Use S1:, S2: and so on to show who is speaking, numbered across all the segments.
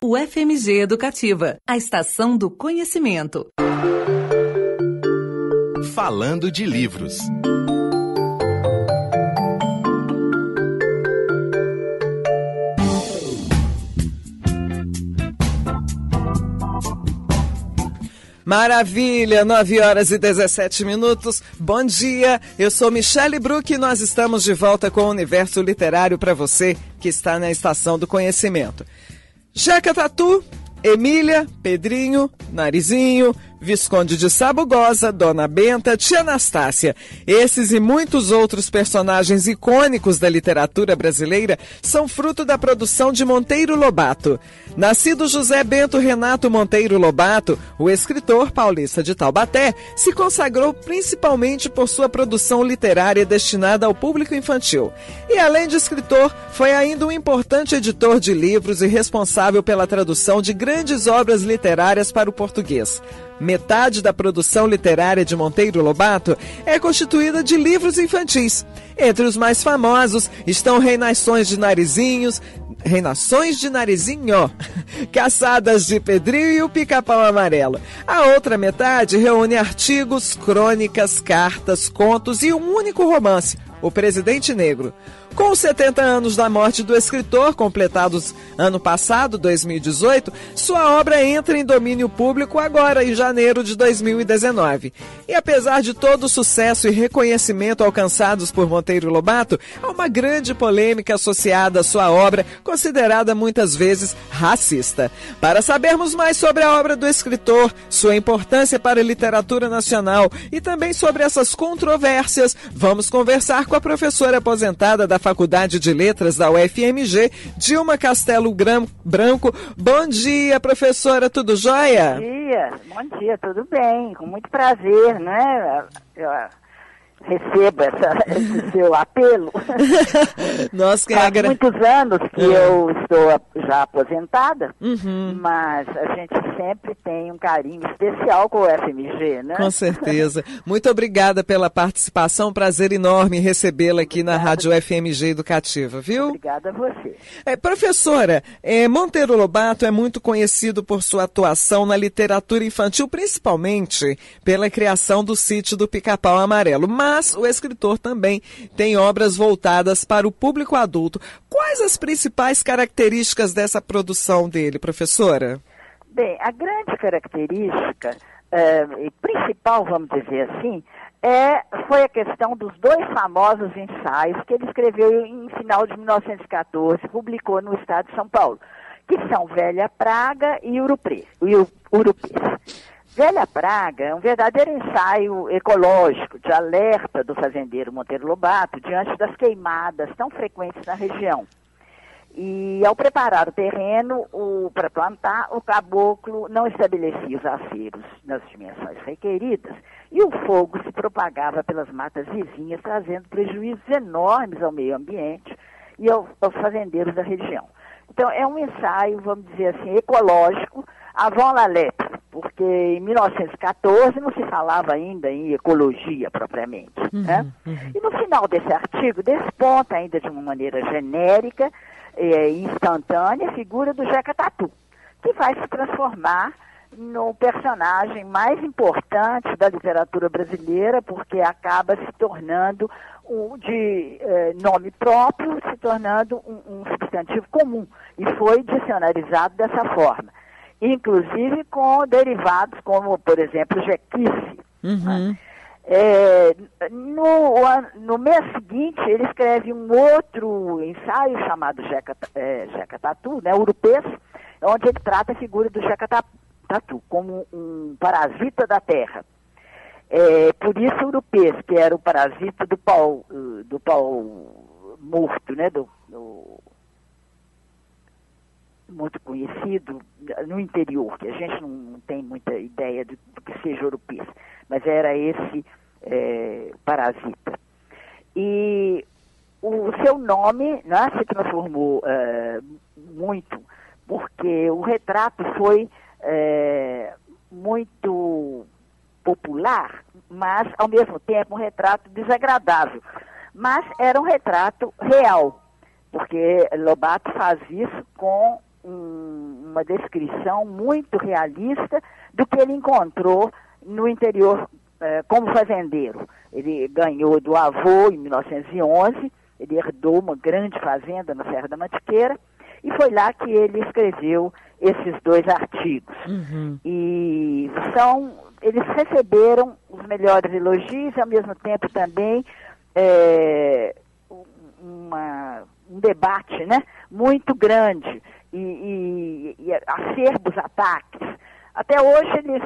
S1: O FMG Educativa, a estação do conhecimento.
S2: Falando de livros.
S3: Maravilha, 9h17. Bom dia, eu sou Michele Bruck e nós estamos de volta com o Universo Literário para você que está na Estação do Conhecimento. Jeca Tatu, Emília, Pedrinho, Narizinho, Visconde de Sabugosa, Dona Benta, Tia Anastácia. Esses e muitos outros personagens icônicos da literatura brasileira são fruto da produção de Monteiro Lobato. Nascido José Bento Renato Monteiro Lobato, o escritor paulista de Taubaté se consagrou principalmente por sua produção literária destinada ao público infantil. E além de escritor, foi ainda um importante editor de livros e responsável pela tradução de grandes obras literárias para o português. Metade da produção literária de Monteiro Lobato é constituída de livros infantis. Entre os mais famosos estão Reinações de Narizinho, Caçadas de Pedrinho e o Pica-Pau Amarelo. A outra metade reúne artigos, crônicas, cartas, contos e um único romance, O Presidente Negro. Com os 70 anos da morte do escritor, completados ano passado, 2018, sua obra entra em domínio público agora, em janeiro de 2019. E apesar de todo o sucesso e reconhecimento alcançados por Monteiro Lobato, há uma grande polêmica associada à sua obra, considerada muitas vezes racista. Para sabermos mais sobre a obra do escritor, sua importância para a literatura nacional e também sobre essas controvérsias, vamos conversar com a professora aposentada da Faculdade de Letras da UFMG, Dilma Castelo Branco. Bom dia, professora, tudo jóia?
S4: Bom dia, tudo bem, com muito prazer, né? Eu recebo esse seu apelo.
S3: Nós que
S4: Há muitos anos que eu estou já aposentada, mas a gente sempre tem um carinho especial com o FMG, né?
S3: Com certeza. Muito obrigada pela participação, prazer enorme recebê-la aqui na Rádio FMG Educativa, viu?
S4: Obrigada a você.
S3: Professora, Monteiro Lobato é muito conhecido por sua atuação na literatura infantil, principalmente pela criação do Sítio do Pica-Pau Amarelo, mas o escritor também tem obras voltadas para o público adulto. Quais as principais características dessa produção dele, professora?
S4: Bem, a grande característica, principal, vamos dizer assim, foi a questão dos dois famosos ensaios que ele escreveu em final de 1914, publicou no estado de São Paulo, que são Velha Praga e Urupês. Velha Praga é um verdadeiro ensaio ecológico de alerta do fazendeiro Monteiro Lobato diante das queimadas tão frequentes na região. E ao preparar o terreno para plantar, o caboclo não estabelecia os aceros nas dimensões requeridas e o fogo se propagava pelas matas vizinhas, trazendo prejuízos enormes ao meio ambiente e aos fazendeiros da região. Então é um ensaio, vamos dizer assim, ecológico, avant la lettre, porque em 1914 não se falava ainda em ecologia propriamente. Né? E no final desse artigo desponta ainda de uma maneira genérica e instantânea a figura do Jeca Tatu, que vai se transformar no personagem mais importante da literatura brasileira, porque acaba se tornando de nome próprio, se tornando um substantivo comum, e foi dicionarizado dessa forma. Inclusive com derivados como, por exemplo, jequice. Né? No mês seguinte, ele escreve um outro ensaio chamado Jeca Tatu, né, Urupês, onde ele trata a figura do Jeca Tatu como um parasita da terra. Por isso, Urupês, que era o parasita do pau morto, né, muito conhecido no interior, que a gente não tem muita ideia do que seja Urupês, mas era esse parasita. E o seu nome, né, se transformou muito, porque o retrato foi muito popular, mas ao mesmo tempo um retrato desagradável. Mas era um retrato real, porque Lobato faz isso com uma descrição muito realista do que ele encontrou no interior como fazendeiro. Ele ganhou do avô em 1911, ele herdou uma grande fazenda na Serra da Mantiqueira, e foi lá que ele escreveu esses 2 artigos. E eles receberam os melhores elogios e, ao mesmo tempo, também um debate, né, muito grande e acerbos ataques. Até hoje eles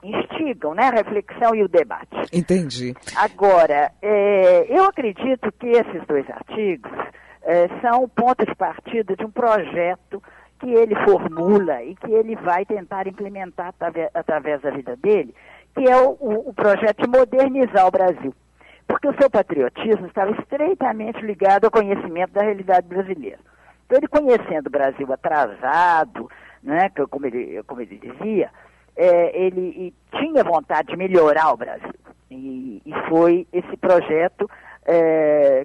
S4: instigam, né, a reflexão e o debate.
S3: Entendi.
S4: Agora, eu acredito que esses 2 artigos são o ponto de partida de um projeto que ele formula e que ele vai tentar implementar através da vida dele, que é o projeto de modernizar o Brasil. Porque o seu patriotismo estava estreitamente ligado ao conhecimento da realidade brasileira. Então, ele conhecendo o Brasil atrasado, né, como ele dizia, ele tinha vontade de melhorar o Brasil. E foi esse projeto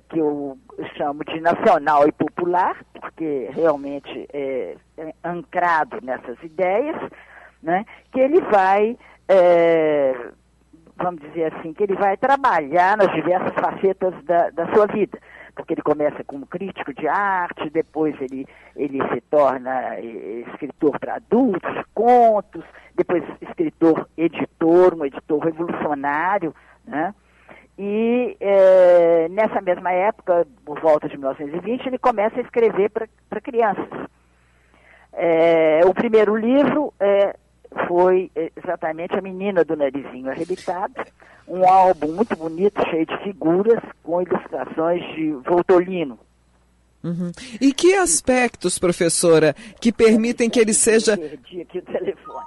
S4: que eu chamo de nacional e popular, porque realmente é ancrado nessas ideias, né, que ele vai, vamos dizer assim, que ele vai trabalhar nas diversas facetas da sua vida. Porque ele começa como crítico de arte, depois ele se torna escritor para adultos, contos, depois editor, um editor revolucionário, né? E nessa mesma época, por volta de 1920, ele começa a escrever para crianças. O primeiro livro foi exatamente A Menina do Narizinho Arrebitado, um álbum muito bonito, cheio de figuras, com ilustrações de Voltolino.
S3: E que aspectos, professora, que permitem que ele seja...
S4: Perdi aqui o telefone.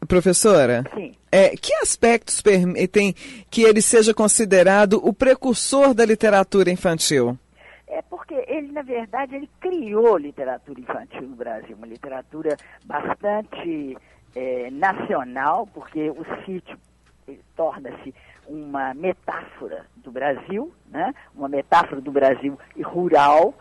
S3: Professora?
S4: Sim.
S3: Que aspectos permitem que ele seja considerado o precursor da literatura infantil?
S4: Porque ele, na verdade, ele criou literatura infantil no Brasil, uma literatura bastante nacional, porque o sítio torna-se uma metáfora do Brasil, né? Uma metáfora do Brasil rural,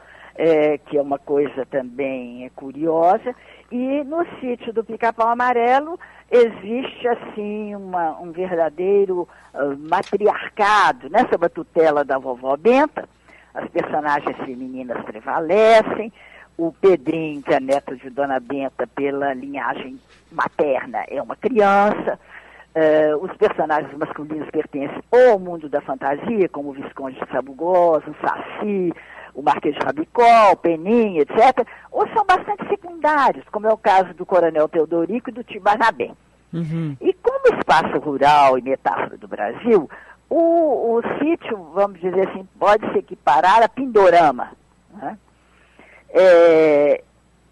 S4: que é uma coisa também curiosa. E no sítio do Pica-Pau Amarelo existe, assim, um verdadeiro matriarcado, né? Sob a tutela da vovó Benta. As personagens femininas prevalecem. O Pedrinho, que é neto de Dona Benta pela linhagem materna, é uma criança. Os personagens masculinos pertencem ou ao mundo da fantasia, como o Visconde de Sabugosa, o Saci, o Marquês de Rabicó, o Peninha, etc., ou são bastante secundários, como é o caso do Coronel Teodorico e do Tio Barnabé. E como espaço rural e metáfora do Brasil, o sítio, vamos dizer assim, pode se equiparar a Pindorama, né?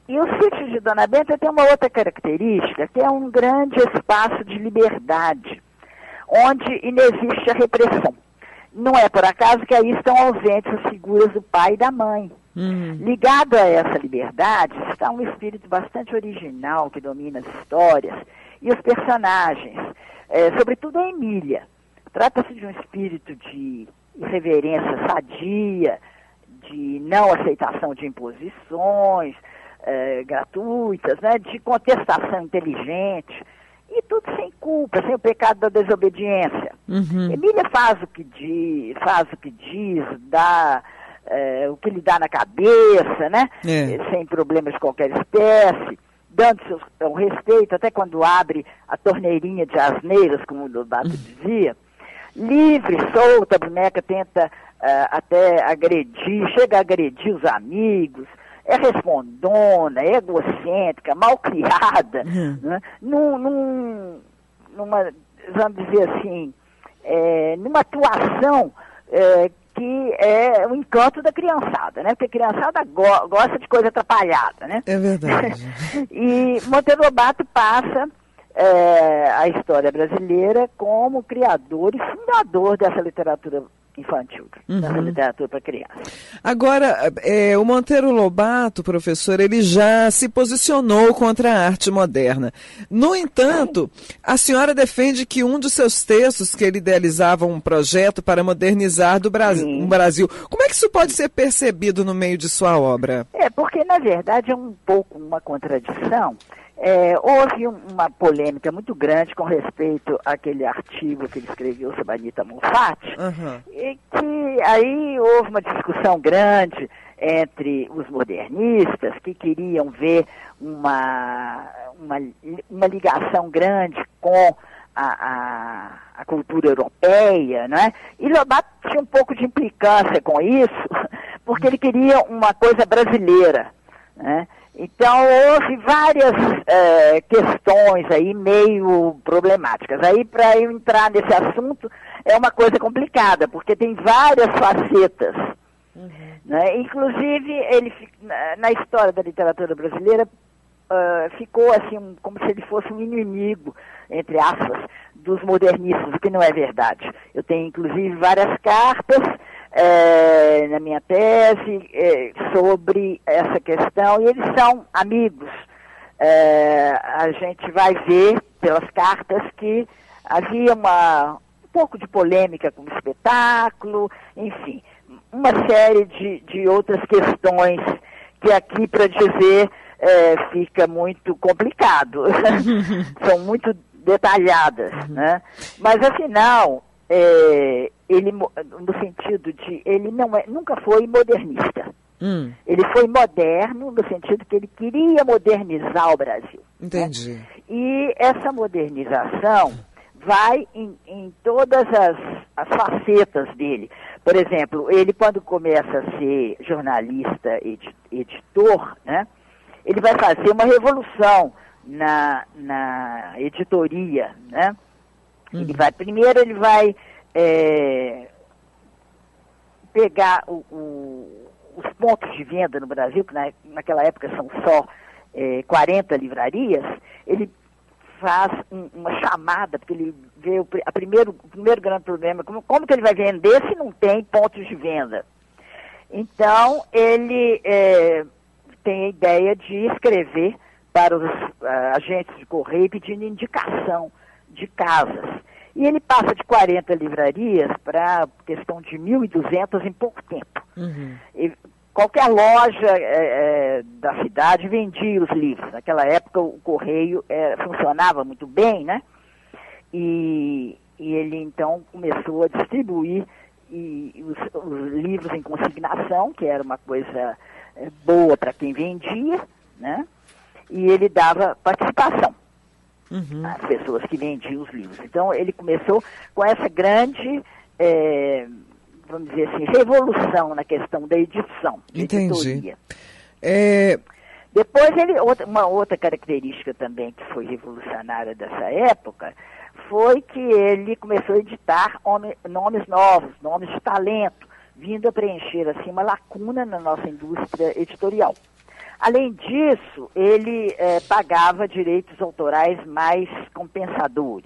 S4: E o sítio de Dona Benta tem uma outra característica, que é um grande espaço de liberdade, onde inexiste a repressão. Não é por acaso que aí estão ausentes as figuras do pai e da mãe. Ligado a essa liberdade está um espírito bastante original que domina as histórias e os personagens, sobretudo a Emília. Trata-se de um espírito de irreverência sadia, de não aceitação de imposições gratuitas, né, de contestação inteligente, e tudo sem culpa, sem o pecado da desobediência. Emília faz o que diz, dá o que lhe dá na cabeça, né, sem problemas de qualquer espécie, dando seu respeito, até quando abre a torneirinha de asneiras, como o Lobato dizia. Livre, solta, a boneca tenta até chega a agredir os amigos, é respondona, é egocêntrica, malcriada, né? Numa, vamos dizer assim, numa atuação que é o encanto da criançada, né? Porque a criançada gosta de coisa atrapalhada, né?
S3: É verdade.
S4: E Monteiro Lobato passa a história brasileira como criador e fundador dessa literatura infantil, nessa literatura para criança.
S3: Agora, o Monteiro Lobato, professor, ele já se posicionou contra a arte moderna. No entanto, a senhora defende que um dos seus textos, que ele idealizava um projeto para modernizar o Brasil. Como é que isso pode ser percebido no meio de sua obra?
S4: Porque, na verdade, é um pouco uma contradição. Houve uma polêmica muito grande com respeito àquele artigo que ele escreveu sobre a Anita Moffat, e que aí houve uma discussão grande entre os modernistas, que queriam ver uma ligação grande com a cultura europeia, né? E Lobato tinha um pouco de implicância com isso, porque ele queria uma coisa brasileira, né? Então, houve várias questões aí meio problemáticas. Aí, para eu entrar nesse assunto, é uma coisa complicada, porque tem várias facetas. Né? Inclusive, ele, na história da literatura brasileira, ficou assim, como se ele fosse um inimigo, entre aspas, dos modernistas, o que não é verdade. Eu tenho, inclusive, várias cartas na minha tese sobre essa questão, e eles são amigos. A gente vai ver pelas cartas que havia um pouco de polêmica com o espetáculo, enfim, uma série de outras questões que aqui, para dizer, fica muito complicado. São muito detalhadas, né? Mas, afinal, ele, no sentido de, ele nunca foi modernista. Ele foi moderno no sentido que ele queria modernizar o Brasil.
S3: Entendi.
S4: Né? E essa modernização vai em todas as facetas dele. Por exemplo, ele, quando começa a ser jornalista, editor, né, ele vai fazer uma revolução na editoria, né? Primeiro ele vai pegar os pontos de venda no Brasil, que naquela época são só 40 livrarias. Ele faz uma chamada, porque ele vê o primeiro grande problema, como que ele vai vender se não tem pontos de venda? Então, ele tem a ideia de escrever para os agentes de correio pedindo indicação de casas. E ele passa de 40 livrarias para questão de 1.200 em pouco tempo. E qualquer loja da cidade vendia os livros. Naquela época o correio funcionava muito bem, né? E ele então começou a distribuir os livros em consignação, que era uma coisa boa para quem vendia, né? E ele dava participação às pessoas que vendiam os livros. Então, ele começou com essa grande, vamos dizer assim, revolução na questão da edição, da editoria. Depois, uma outra característica também que foi revolucionária dessa época foi que ele começou a editar nomes novos, nomes de talento, vindo a preencher assim, uma lacuna na nossa indústria editorial. Além disso, ele pagava direitos autorais mais compensadores.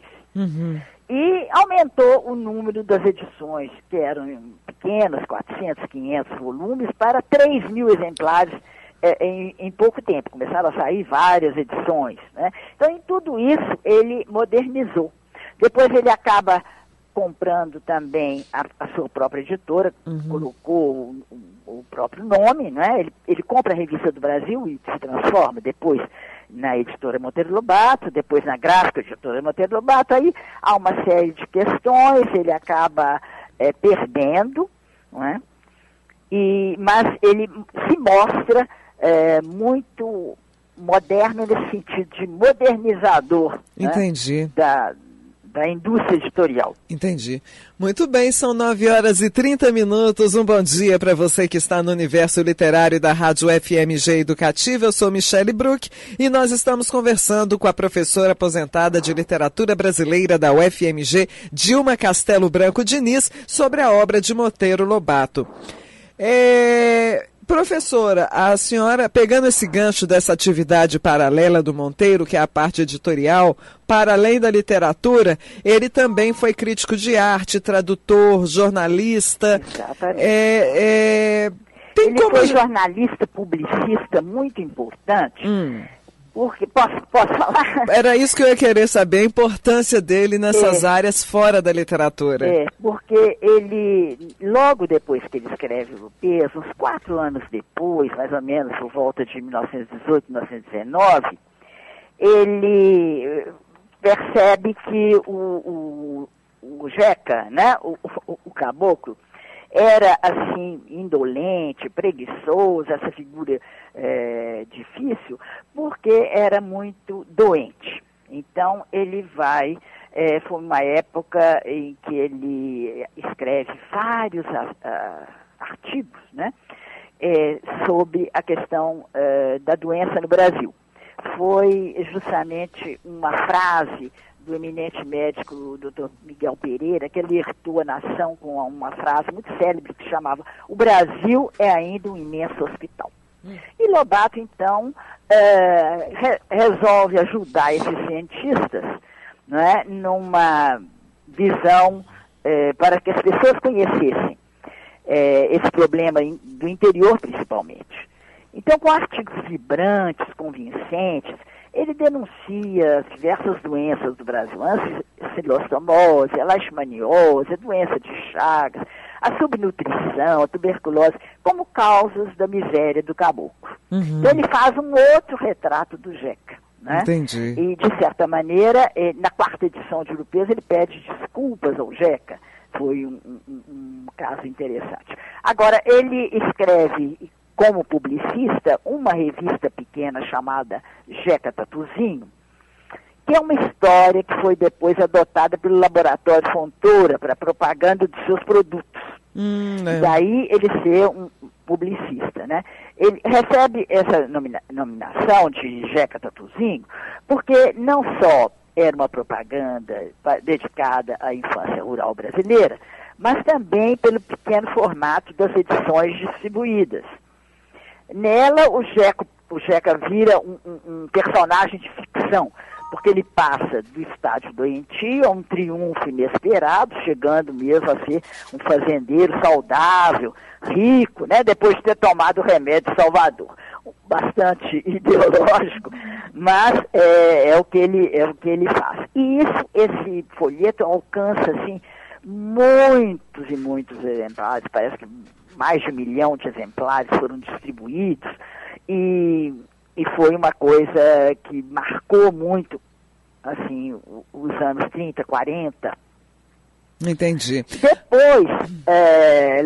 S4: E aumentou o número das edições, que eram pequenas, 400, 500 volumes, para 3.000 exemplares em pouco tempo. Começaram a sair várias edições, né? Então, em tudo isso, ele modernizou. Depois ele acaba comprando também a sua própria editora, colocou o próprio nome, né? Ele compra a Revista do Brasil e se transforma depois na editora Monteiro Lobato, depois na gráfica editora Monteiro Lobato. Aí há uma série de questões, ele acaba perdendo, né? Mas ele se mostra muito moderno nesse sentido de modernizador.
S3: Entendi.
S4: Né? Da indústria editorial.
S3: Entendi. Muito bem, são 9h30. Um bom dia para você que está no universo literário da Rádio FMG Educativa. Eu sou Michele Bruck e nós estamos conversando com a professora aposentada de literatura brasileira da UFMG, Dilma Castelo Branco Diniz, sobre a obra de Monteiro Lobato. Professora, a senhora, pegando esse gancho dessa atividade paralela do Monteiro, que é a parte editorial, para além da literatura, ele também foi crítico de arte, tradutor, jornalista.
S4: Exatamente.
S3: Tem como...
S4: foi jornalista, publicista muito importante. Porque, posso falar?
S3: Era isso que eu ia querer saber, a importância dele nessas áreas fora da literatura.
S4: Porque ele, logo depois que ele escreve o Peso, uns 4 anos depois, mais ou menos, por volta de 1918, 1919, ele percebe que o Jeca, né, o caboclo, era, assim, indolente, preguiçoso, essa figura difícil, porque era muito doente. Então, ele vai... foi uma época em que ele escreve vários artigos, né, sobre a questão da doença no Brasil. Foi justamente uma frase do eminente médico Dr. Miguel Pereira, que alertou a nação com uma frase muito célebre que chamava: o Brasil é ainda um imenso hospital. E Lobato, então, resolve ajudar esses cientistas, né, numa visão para que as pessoas conhecessem esse problema do interior, principalmente. Então, com artigos vibrantes, convincentes, ele denuncia as diversas doenças do Brasil: ancilostomose, a leishmaniose, a doença de Chagas, a subnutrição, a tuberculose, como causas da miséria do caboclo. Então, ele faz um outro retrato do Jeca. Né?
S3: Entendi.
S4: E, de certa maneira, na 4ª edição de Urupês, ele pede desculpas ao Jeca. Foi um caso interessante. Agora, ele escreve, como publicista, uma revista pequena chamada Jeca Tatuzinho, que é uma história que foi depois adotada pelo Laboratório Fontoura para propaganda de seus produtos. Daí ele ser um publicista, né? Ele recebe essa nominação de Jeca Tatuzinho porque não só era uma propaganda dedicada à infância rural brasileira, mas também pelo pequeno formato das edições distribuídas. Nela, o Jeca vira um personagem de ficção, porque ele passa do estágio doentio a um triunfo inesperado, chegando mesmo a ser um fazendeiro saudável, rico, né, depois de ter tomado o remédio salvador. Bastante ideológico, mas é o que ele faz. E esse folheto alcança, assim, muitos e muitos exemplares, parece que mais de 1 milhão de exemplares foram distribuídos, e foi uma coisa que marcou muito, assim, os anos 30, 40.
S3: Entendi.
S4: Depois,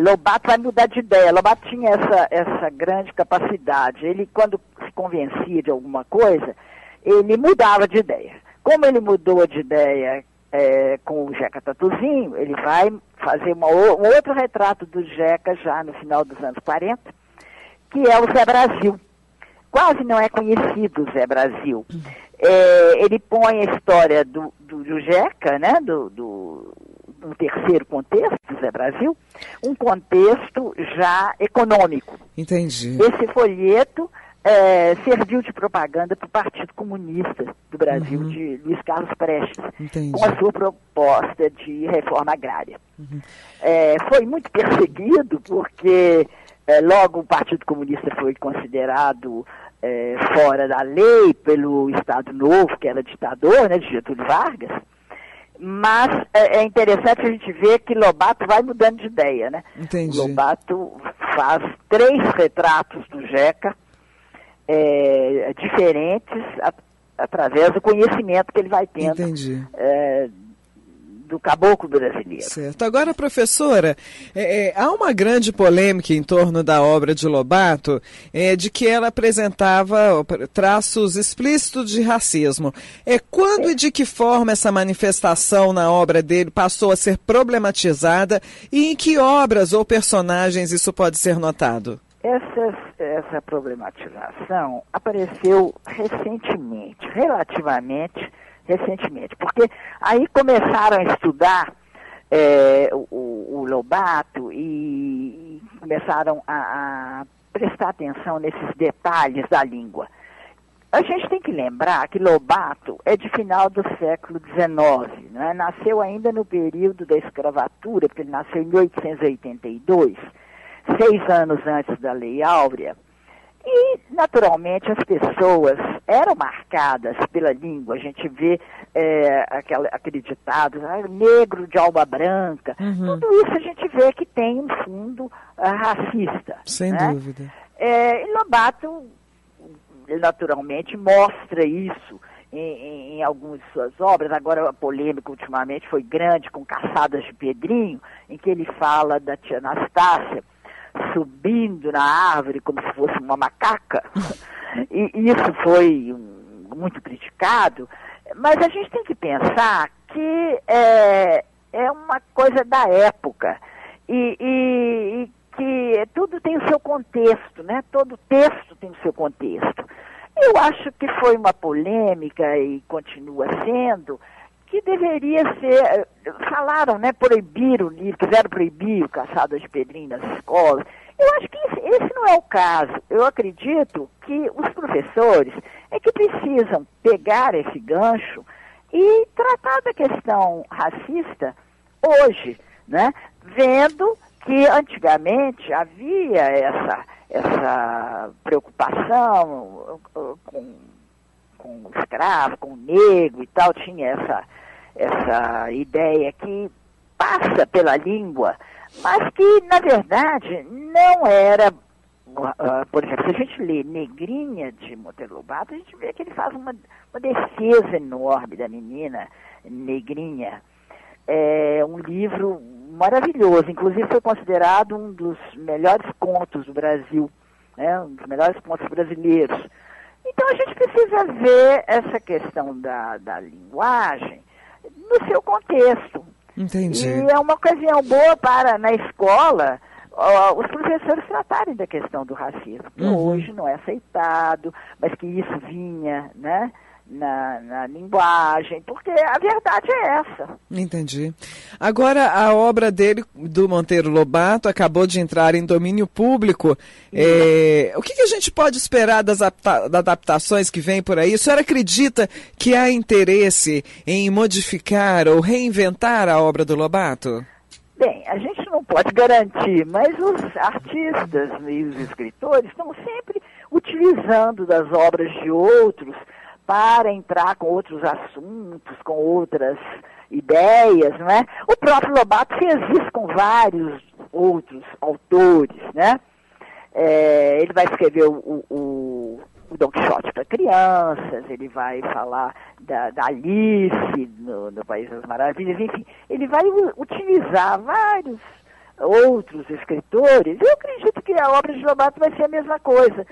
S4: Lobato vai mudar de ideia. Lobato tinha essa grande capacidade. Ele, quando se convencia de alguma coisa, ele mudava de ideia. Como ele mudou de ideia com o Jeca Tatuzinho, ele vai fazer um outro retrato do Jeca já no final dos anos 40, que é o Zé Brasil. Quase não é conhecido o Zé Brasil. Ele põe a história do Jeca, né, um terceiro contexto do Zé Brasil, um contexto já econômico.
S3: Entendi.
S4: Esse folheto serviu de propaganda para o Partido Comunista do Brasil, de Luiz Carlos Prestes,
S3: Entendi.
S4: com a sua proposta de reforma agrária. Foi muito perseguido, porque logo o Partido Comunista foi considerado fora da lei pelo Estado Novo, que era ditador, né, de Getúlio Vargas. Mas é interessante a gente ver que Lobato vai mudando de ideia, né?
S3: Entendi.
S4: Lobato faz 3 retratos do Jeca diferentes através do conhecimento que ele vai tendo do caboclo brasileiro.
S3: Certo. Agora, professora, há uma grande polêmica em torno da obra de Lobato, de que ela apresentava traços explícitos de racismo. Quando e de que forma essa manifestação na obra dele passou a ser problematizada e em que obras ou personagens isso pode ser notado?
S4: Essa problematização apareceu recentemente, relativamente recentemente, porque aí começaram a estudar o Lobato e começaram a prestar atenção nesses detalhes da língua. A gente tem que lembrar que Lobato é de final do século XIX, né? Nasceu ainda no período da escravatura, porque ele nasceu em 1882, 6 anos antes da Lei Áurea. E, naturalmente, as pessoas eram marcadas pela língua. A gente vê aquele ditado, negro de alma branca. Tudo isso a gente vê que tem um fundo racista.
S3: Sem dúvida.
S4: E Lobato, naturalmente, mostra isso em algumas de suas obras. Agora a polêmica ultimamente foi grande com Caçadas de Pedrinho, em que ele fala da tia Anastácia subindo na árvore como se fosse uma macaca. E isso foi muito criticado, mas a gente tem que pensar que é uma coisa da época e que tudo tem o seu contexto, né? Todo texto tem o seu contexto. Eu acho que foi uma polêmica e continua sendo, que deveria ser, falaram, né, proibir o livro, quiseram proibir o Caçadas de Pedrinho nas escolas. Eu acho que esse não é o caso. Eu acredito que os professores é que precisam pegar esse gancho e tratar da questão racista hoje, né, vendo que antigamente havia essa preocupação com o escravo, com o negro e tal, tinha essa ideia que passa pela língua, mas que, na verdade, não era... por exemplo, se a gente lê Negrinha, de Monteiro Lobato, a gente vê que ele faz uma defesa enorme da menina Negrinha. É um livro maravilhoso, inclusive foi considerado um dos melhores contos do Brasil, né? Um dos melhores contos brasileiros. Então a gente precisa ver essa questão da linguagem no seu contexto.
S3: Entendi.
S4: E é uma ocasião boa para, na escola, os professores tratarem da questão do racismo, que hoje não é aceitado, mas que isso vinha, né, na linguagem, porque a verdade é essa.
S3: Entendi. Agora, a obra dele, do Monteiro Lobato, acabou de entrar em domínio público. O que a gente pode esperar das adaptações que vêm por aí? A senhora acredita que há interesse em modificar ou reinventar a obra do Lobato?
S4: Bem, a gente não pode garantir, mas os artistas e os escritores estão sempre utilizando das obras de outros para entrar com outros assuntos, com outras ideias, não é? O próprio Lobato fez isso com vários outros autores, né? Ele vai escrever o Don Quixote para crianças, ele vai falar da Alice no País das Maravilhas, enfim, ele vai utilizar vários outros escritores. Eu acredito que a obra de Lobato vai ser a mesma coisa.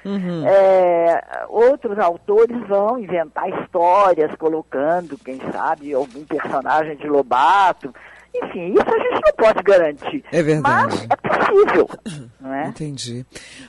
S4: Outros autores vão inventar histórias, colocando, quem sabe, algum personagem de Lobato. Enfim, isso a gente não pode garantir.
S3: É verdade.
S4: Mas é possível, não é?
S3: Entendi.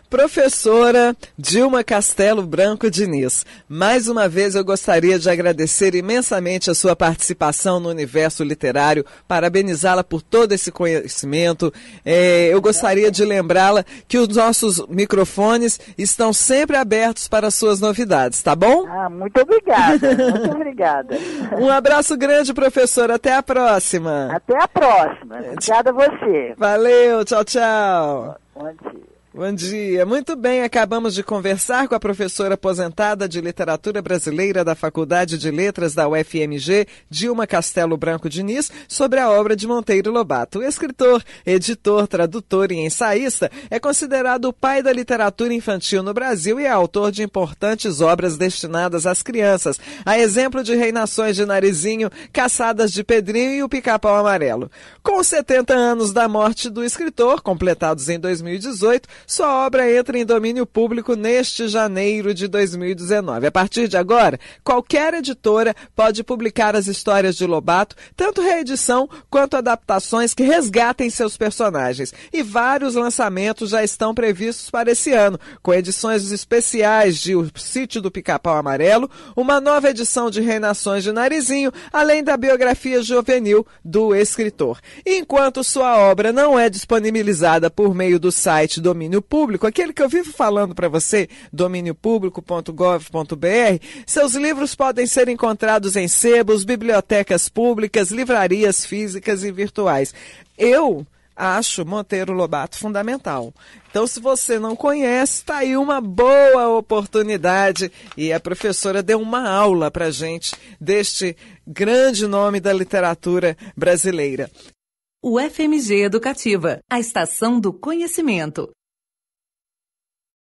S3: Professora Dilma Castelo Branco Diniz, mais uma vez eu gostaria de agradecer imensamente a sua participação no universo literário, parabenizá-la por todo esse conhecimento. Eu gostaria de lembrá-la que os nossos microfones estão sempre abertos para as suas novidades, tá bom?
S4: Muito obrigada, muito obrigada.
S3: Um abraço grande, professora. Até a próxima.
S4: Até a próxima. Obrigada a você.
S3: Valeu, tchau, tchau.
S4: Bom dia.
S3: Bom dia. Muito bem, acabamos de conversar com a professora aposentada de Literatura Brasileira da Faculdade de Letras da UFMG, Dilma Castelo Branco Diniz, sobre a obra de Monteiro Lobato. O escritor, editor, tradutor e ensaísta é considerado o pai da literatura infantil no Brasil e é autor de importantes obras destinadas às crianças, a exemplo de Reinações de Narizinho, Caçadas de Pedrinho e o Pica-Pau Amarelo. Com os 70 anos da morte do escritor, completados em 2018, sua obra entra em domínio público neste janeiro de 2019. A partir de agora, qualquer editora pode publicar as histórias de Lobato, tanto reedição quanto adaptações que resgatem seus personagens. E vários lançamentos já estão previstos para esse ano, com edições especiais de O Sítio do Pica-Pau Amarelo, uma nova edição de Reinações de Narizinho, além da biografia juvenil do escritor. Enquanto sua obra não é disponibilizada por meio do site domínio domínio público, aquele que eu vivo falando para você, domíniopublico.gov.br, seus livros podem ser encontrados em sebos, bibliotecas públicas, livrarias físicas e virtuais. Eu acho Monteiro Lobato fundamental. Então, se você não conhece, está aí uma boa oportunidade. E a professora deu uma aula para a gente deste grande nome da literatura brasileira.
S1: O FMG Educativa, a estação do conhecimento.